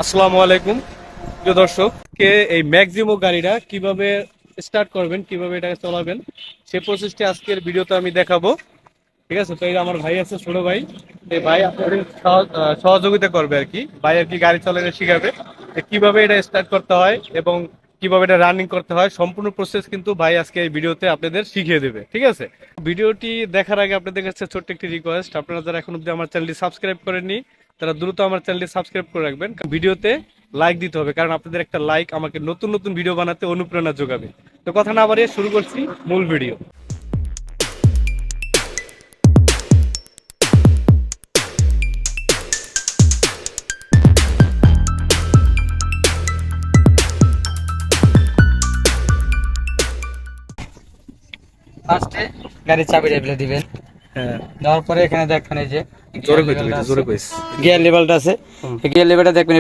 আসসালামু আলাইকুম প্রিয় দর্শক কে এই ম্যাক্সিমো গাড়িটা কিভাবে স্টার্ট করবেন কিভাবে এটাকে চালাবেন সে প্রসেসটি আজকের ভিডিওতে আমি দেখাবো। ঠিক আছে, তো এই যে আমার ভাই আছে, ছোট ভাই। এই ভাই আপনাদের সহযোগিতা করবে আর কি, ভাই আর কি গাড়ি চালানো শিখাবে যে কিভাবে এটা স্টার্ট করতে হয় এবং কিভাবে এটা রানিং করতে হয়। সম্পূর্ণ প্রসেস কিন্তু ভাই আজকে এই ভিডিওতে আপনাদের শিখিয়ে দেবে। ঠিক আছে, ভিডিওটি দেখার আগে আপনাদের কাছে ছোট্ট একটি রিকোয়েস্ট, আপনারা যারা এখন অব্দি আমার চ্যানেলটি সাবস্ক্রাইব করেননি তারা দ্রুত আমার চ্যানেলটি সাবস্ক্রাইব করে রাখবেন। ভিডিওতে লাইক দিতে হবে, কারণ আপনাদের একটা লাইক আমাকে নতুন নতুন ভিডিও বানাতে অনুপ্রেরণা যোগাবে। তো কথা না বাড়িয়ে শুরু করছি মূল ভিডিও। ফার্স্টে গাড়ির চাবিটা ফেলে দিবেন। হ্যাঁ, দেওয়ার পরে এখানে দেখবেন এই যে জোরে কইতে হবে, জোরে কইস। গিয়ার লেভেলটা আছে। হুম। এই গিয়ার লেভেলটা দেখবেন